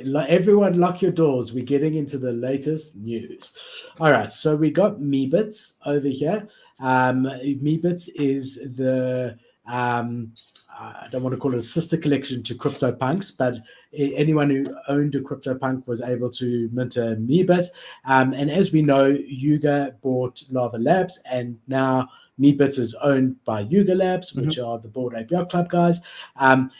everyone lock your doors. We're getting into the latest news. All right, so we got MEEBITS over here. MEEBITS is the I don't want to call it a sister collection to CryptoPunks, but anyone who owned a CryptoPunk was able to mint a MEEBIT. And as we know, Yuga bought Lava Labs, and now MEEBITS is owned by Yuga Labs, which are the Bored Ape Yacht Club guys. And,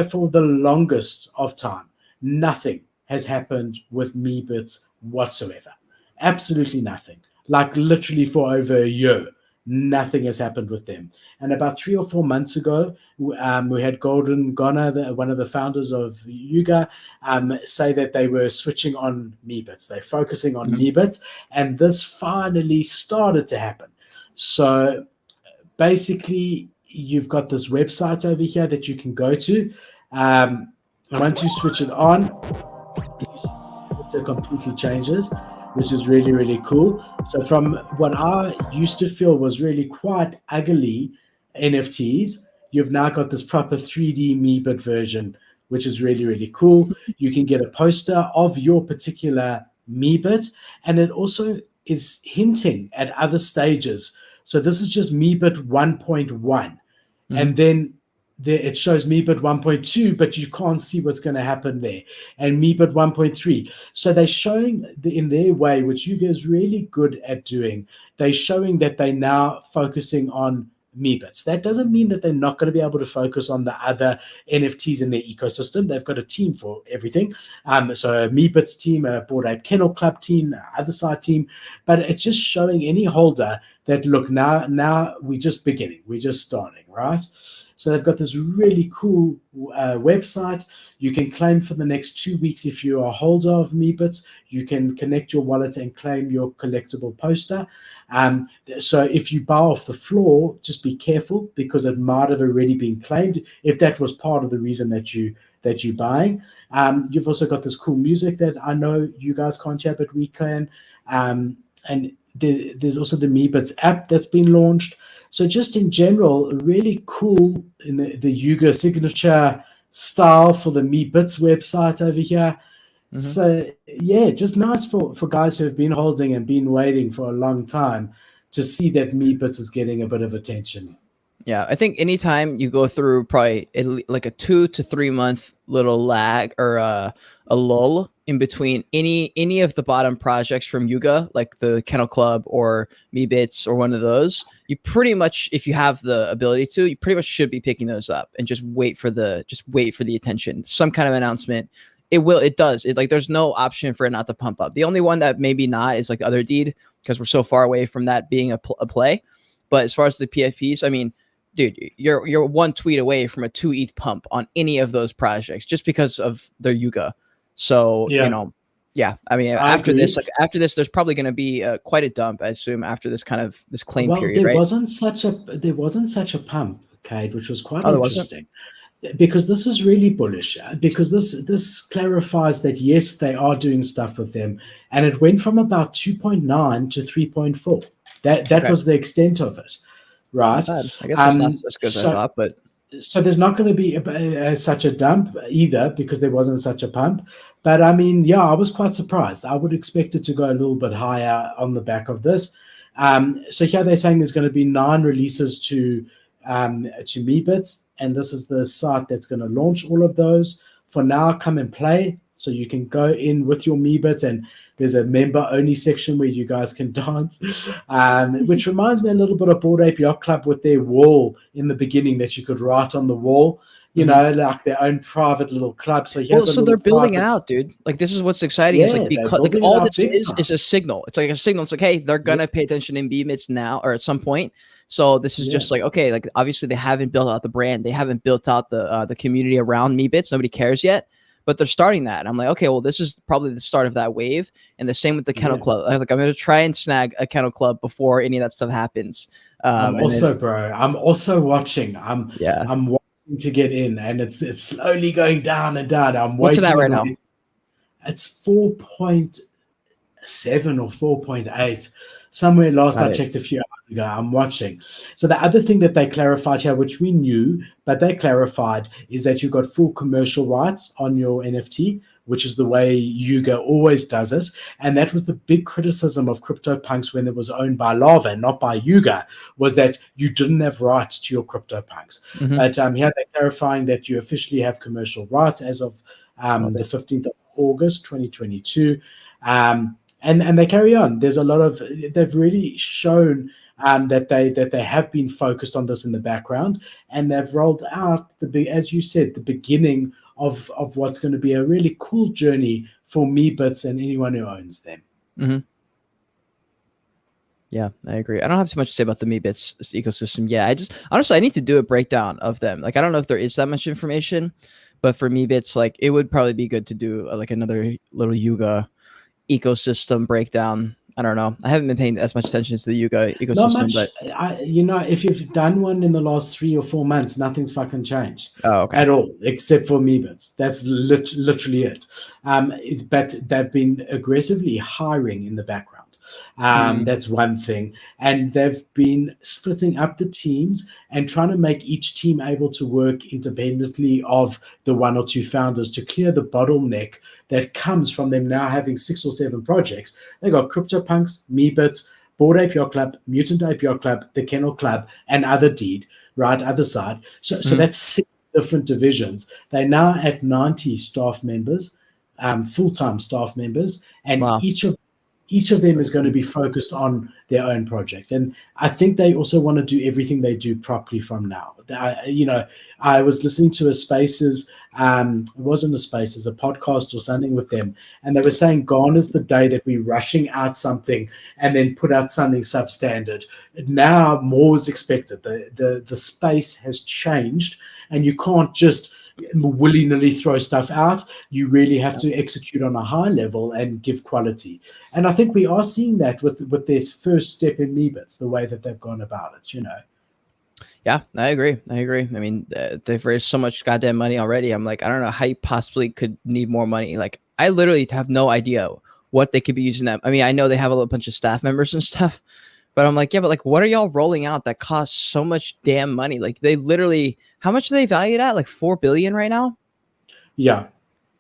for the longest of time, nothing has happened with MEEBITS whatsoever. Absolutely nothing. Like literally for over a year, nothing has happened with them. And about 3 or 4 months ago, we had Golden Ghana, one of the founders of Yuga, say that they were switching on MEEBITS. They're focusing on MEEBITS, and this finally started to happen. So basically, you've got this website over here that you can go to. Once you switch it on, it completely changes, which is really, really cool. So from what I used to feel was really quite ugly NFTs, you've now got this proper 3D MEEBIT version, which is really, really cool. You can get a poster of your particular MEEBIT, and it also is hinting at other stages. So this is just MEEBIT 1.1. And then it shows MEEBIT 1.2, but you can't see what's going to happen there. And MEEBIT 1.3. So they're showing in their way, which Yuga is really good at doing, they're showing that they're now focusing on MEEBITs. That doesn't mean that they're not going to be able to focus on the other NFTs in their ecosystem. They've got a team for everything. So a MEEBITs team, a Bored Ape Kennel Club team, other side team. But it's just showing any holder that, look, now we're just beginning. We're just starting, right? So they've got this really cool website. You can claim for the next 2 weeks if you're a holder of MEEBITs. You can connect your wallet and claim your collectible poster. So if you buy off the floor, just be careful because it might have already been claimed if that was part of the reason that you're buying. You've also got this cool music that I know you guys can't share, but we can. And there's also the MEEBITS app that's been launched. So just in general, really cool in the Yuga signature style for the MEEBITS website over here. So yeah, just nice for guys who have been holding and been waiting for a long time to see that MEEBITS is getting a bit of attention. Yeah, I think anytime you go through probably like a 2 to 3 month little lag or a lull in between any of the bottom projects from Yuga, like the Kennel Club or MEEBITS or one of those, you pretty much, if you have the ability to, you pretty much should be picking those up and just wait for the attention, some kind of announcement. It does. Like there's no option for it not to pump up. The only one that maybe not is like the other deed because we're so far away from that being a play. But as far as the PFPs, I mean, dude, you're one tweet away from a 2 ETH pump on any of those projects just because of their Yuga. So, yeah. I mean, after this, there's probably going to be quite a dump, I assume, after this claim period, right? There wasn't such a pump, Cade, which was quite interesting. Because this is really bullish, because this clarifies that, yes, they are doing stuff with them. And it went from about 2.9 to 3.4. That was the extent of it, right? I guess it's not as good as I thought, but... So there's not going to be such a dump either because there wasn't such a pump. But, I mean, yeah, I was quite surprised. I would expect it to go a little bit higher on the back of this. So here they're saying there's going to be 9 releases to MEEBITS, and this is the site that's going to launch all of those. For now, come and play. So you can go in with your MEEBIT, and there's a member-only section where you guys can dance, which reminds me a little bit of Bored Ape Yacht Club with their wall in the beginning that you could write on the wall, you know, like their own private little club. So, so they're building it out, dude. Like, this is what's exciting. It's like, because like all this is a signal. It's like a signal. It's like, hey, they're going to pay attention in MEEBITS now or at some point. So this is just like, okay, like obviously they haven't built out the brand. They haven't built out the community around MEEBITS. Nobody cares yet, but they're starting that. I'm like, okay, well, this is probably the start of that wave. And the same with the Kennel Club. I'm going to try and snag a Kennel Club before any of that stuff happens. I'm also watching. I'm watching to get in, and it's slowly going down and down. I'm waiting. What's that right now? It's 4.7 or 4.8. Somewhere last I checked a few hours ago. I'm watching. So the other thing that they clarified here, which we knew, but they clarified, is that you've got full commercial rights on your NFT, which is the way Yuga always does it. And that was the big criticism of CryptoPunks when it was owned by Lava and not by Yuga, was that you didn't have rights to your CryptoPunks. Mhm. But here they're clarifying that you officially have commercial rights as of the 15th of August 2022. And they carry on. There's a lot of, they've really shown that they have been focused on this in the background, and they've rolled out as you said, the beginning of what's going to be a really cool journey for MEEBITS and anyone who owns them. Mm-hmm. Yeah, I agree. I don't have too much to say about the MEEBITS ecosystem. Yeah, honestly, I need to do a breakdown of them. Like, I don't know if there is that much information, but for MEEBITS, like, it would probably be good to do like another little Yuga ecosystem breakdown. I don't know. I haven't been paying as much attention to the Yuga ecosystem. Not much. But if you've done one in the last 3 or 4 months, nothing's fucking changed at all, except for MEEBITS. That's literally it. But they've been aggressively hiring in the background. That's one thing. And they've been splitting up the teams and trying to make each team able to work independently of the 1 or 2 founders to clear the bottleneck that comes from them now having 6 or 7 projects. They got CryptoPunks, MEEBITS, Bored Ape Yacht Club, Mutant Ape Yacht Club, the Kennel Club, and Other Deed, right? Other side. So that's 6 different divisions. They're now at 90 staff members, full-time staff members, and wow. Each of them is going to be focused on their own project. And I think they also want to do everything they do properly from now. I was listening to a Spaces, it wasn't a Spaces, a podcast or something with them. And they were saying, gone is the day that we're rushing out something and then put out something substandard. Now more is expected. The space has changed, and you can't just willy-nilly throw stuff out. You really have to execute on a high level and give quality. And I think we are seeing that with their first step in MEEBITS, the way that they've gone about it, Yeah, I agree. I mean, they've raised so much goddamn money already. I'm like, I don't know how you possibly could need more money. Like, I literally have no idea what they could be using that. I mean, I know they have a bunch of staff members and stuff, but I'm like, yeah, but like, what are y'all rolling out that costs so much damn money? Like, they literally, how much are they valued at? Like 4 billion right now? Yeah.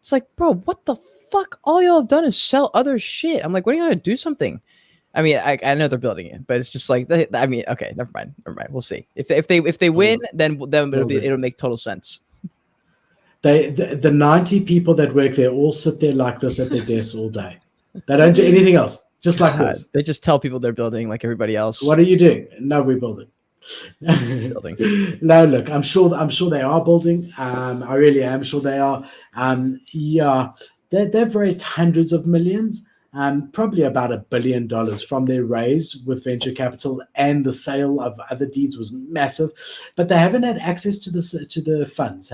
It's like, bro, what the fuck? All y'all have done is sell other shit. I'm like, what are you gonna do something? I mean, I know they're building it, but it's just like, I mean, okay, never mind. We'll see. If they win, then it'll make total sense. The 90 people that work there all sit there like this at their desks all day. They don't do anything else. Just like this. They just tell people they're building like everybody else. What are you doing? No, we're building. No, look, I'm sure they are building. I really am sure they are. Yeah, they've raised hundreds of millions, probably about $1 billion from their raise with venture capital, and the sale of Other Deeds was massive, but they haven't had access to the funds,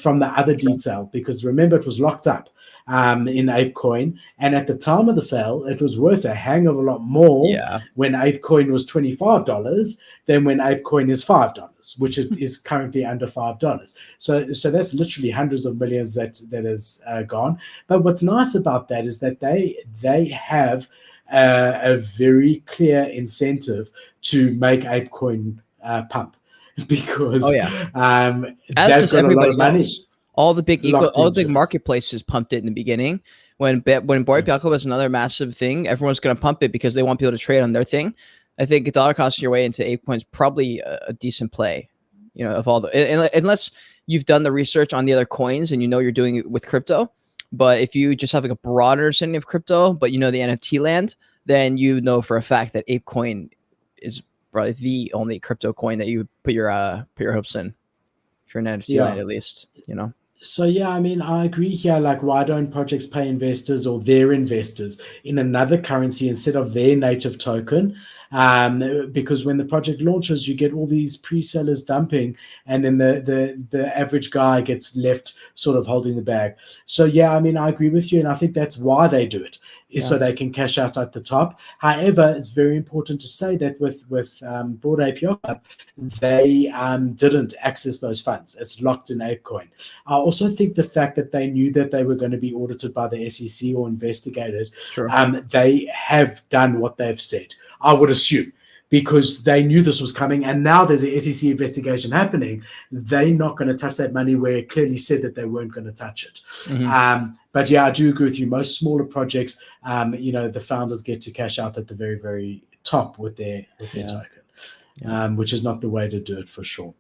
from the Other Deed sale, because remember, it was locked up in ApeCoin, and at the time of the sale, it was worth a hang of a lot more when ApeCoin was $25 than when ApeCoin is $5, which is currently under $5. So that's literally hundreds of millions that has gone. But what's nice about that is that they have a very clear incentive to make ApeCoin pump, because they've got a lot of money. Else. All the big marketplaces pumped it in the beginning. When Bored Ape Yacht Club was another massive thing, everyone's going to pump it because they want people to trade on their thing. I think dollar cost your way into ApeCoin is probably a decent play, of all unless you've done the research on the other coins and you're doing it with crypto. But if you just have like a broad understanding of crypto, but the NFT land, then for a fact that ApeCoin is probably the only crypto coin that you put your hopes in for an NFT land, at least, So, I mean, I agree here. Like, why don't projects pay investors or their investors in another currency instead of their native token? Because when the project launches, you get all these pre-sellers dumping, and then the average guy gets left sort of holding the bag. So, I mean, I agree with you, and I think that's why they do it, is so they can cash out at the top. However, it's very important to say that with Bored Ape Yacht Club, they didn't access those funds. It's locked in ApeCoin. I also think the fact that they knew that they were going to be audited by the SEC or investigated, they have done what they've said, I would assume, because they knew this was coming, and now there's an SEC investigation happening. They're not going to touch that money where it clearly said that they weren't going to touch it. But yeah, I do agree with you. Most smaller projects, the founders get to cash out at the very, very top with their token, which is not the way to do it for sure.